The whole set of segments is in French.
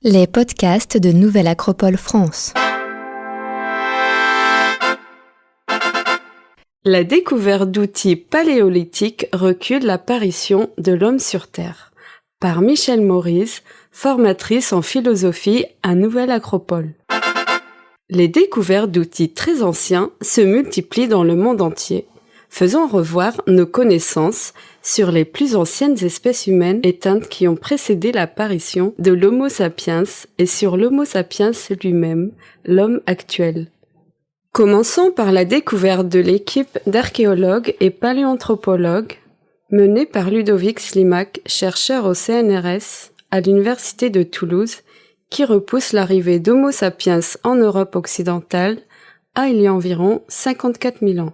Les podcasts de Nouvelle Acropole France. La découverte d'outils paléolithiques recule l'apparition de l'homme sur Terre, par Michèle Maurice, formatrice en philosophie à Nouvelle Acropole. Les découvertes d'outils très anciens se multiplient dans le monde entier, faisant revoir nos connaissances sur les plus anciennes espèces humaines éteintes qui ont précédé l'apparition de l'Homo sapiens et sur l'Homo sapiens lui-même, l'homme actuel. Commençons par la découverte de l'équipe d'archéologues et paléanthropologues menée par Ludovic Slimak, chercheur au CNRS à l'Université de Toulouse, qui repousse l'arrivée d'Homo sapiens en Europe occidentale il y a environ 54 000 ans.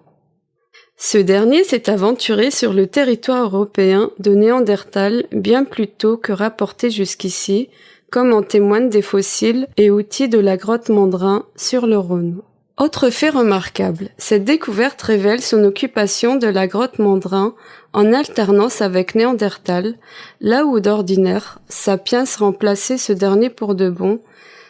Ce dernier s'est aventuré sur le territoire européen de Néandertal bien plus tôt que rapporté jusqu'ici, comme en témoignent des fossiles et outils de la grotte Mandrin sur le Rhône. Autre fait remarquable, cette découverte révèle son occupation de la grotte Mandrin en alternance avec Néandertal, là où d'ordinaire, Sapiens remplaçait ce dernier pour de bon,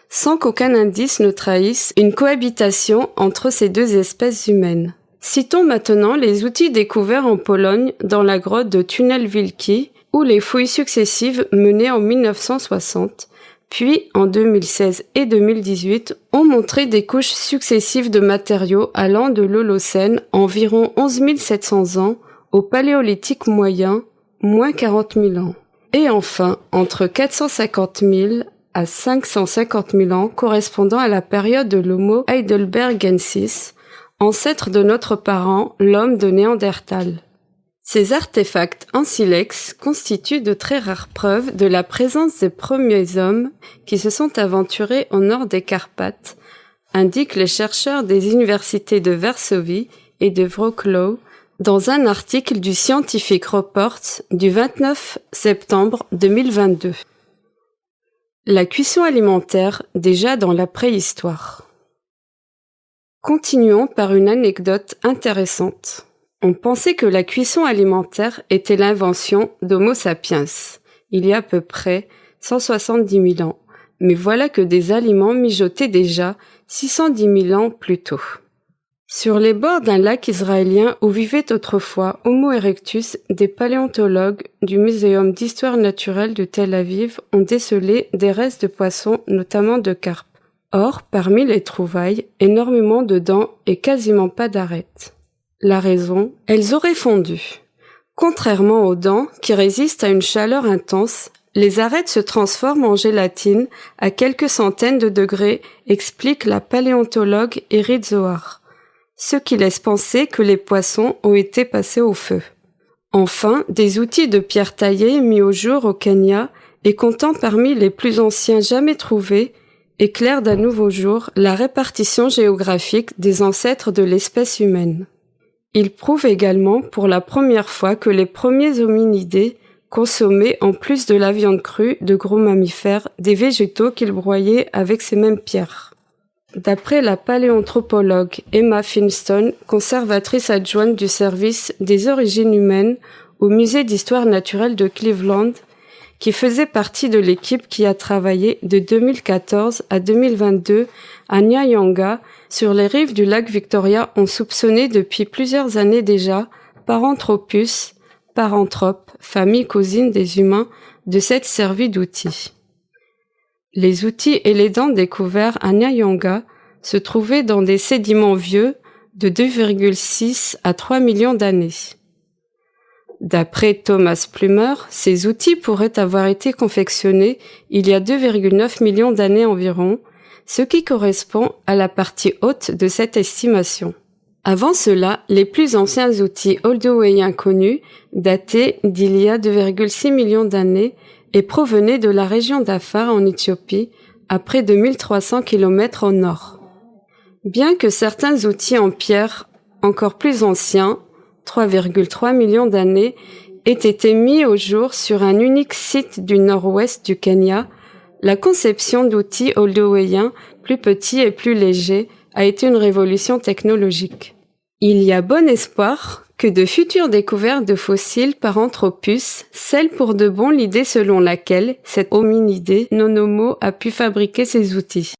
sans qu'aucun indice ne trahisse une cohabitation entre ces deux espèces humaines. Citons maintenant les outils découverts en Pologne dans la grotte de Tunnel Wilki, où les fouilles successives menées en 1960, puis en 2016 et 2018 ont montré des couches successives de matériaux allant de l'Holocène, environ 11 700 ans, au Paléolithique moyen, moins 40 000 ans. Et enfin, entre 450 000 à 550 000 ans, correspondant à la période de l'Homo heidelbergensis, ancêtre de notre parent, l'homme de Néandertal. Ces artefacts en silex constituent de très rares preuves de la présence des premiers hommes qui se sont aventurés au nord des Carpates, indiquent les chercheurs des universités de Varsovie et de Wrocław dans un article du Scientific Reports du 29 septembre 2022. La cuisson alimentaire déjà dans la préhistoire. Continuons par une anecdote intéressante. On pensait que la cuisson alimentaire était l'invention d'Homo sapiens, il y a à peu près 170 000 ans, mais voilà que des aliments mijotaient déjà 610 000 ans plus tôt. Sur les bords d'un lac israélien où vivait autrefois Homo erectus, des paléontologues du Muséum d'histoire naturelle de Tel Aviv ont décelé des restes de poissons, notamment de carpes. Or, parmi les trouvailles, énormément de dents et quasiment pas d'arêtes. La raison, elles auraient fondu. Contrairement aux dents, qui résistent à une chaleur intense, les arêtes se transforment en gélatine à quelques centaines de degrés, explique la paléontologue Irit Zohar, ce qui laisse penser que les poissons ont été passés au feu. Enfin, des outils de pierre taillée mis au jour au Kenya et comptant parmi les plus anciens jamais trouvés, éclairent d'un nouveau jour la répartition géographique des ancêtres de l'espèce humaine. Il prouve également pour la première fois que les premiers hominidés consommaient en plus de la viande crue de gros mammifères des végétaux qu'ils broyaient avec ces mêmes pierres. D'après la paléanthropologue Emma Finston, conservatrice adjointe du service des origines humaines au Musée d'histoire naturelle de Cleveland, qui faisait partie de l'équipe qui a travaillé de 2014 à 2022 à Nyanga, sur les rives du lac Victoria, ont soupçonné depuis plusieurs années déjà Paranthropus, paranthrope, famille cousine des humains, de s'être servi d'outils. Les outils et les dents découverts à Nyanga se trouvaient dans des sédiments vieux de 2,6 à 3 millions d'années. D'après Thomas Plummer, ces outils pourraient avoir été confectionnés il y a 2,9 millions d'années environ, ce qui correspond à la partie haute de cette estimation. Avant cela, les plus anciens outils oldowéens connus dataient d'il y a 2,6 millions d'années et provenaient de la région d'Afar en Éthiopie, à près de 1300 km au nord. Bien que certains outils en pierre encore plus anciens, 3,3 millions d'années, aient été mis au jour sur un unique site du nord-ouest du Kenya, la conception d'outils oldowéens plus petits et plus légers a été une révolution technologique. Il y a bon espoir que de futures découvertes de fossiles Paranthropus scellent pour de bon l'idée selon laquelle cet hominidé non homo a pu fabriquer ses outils.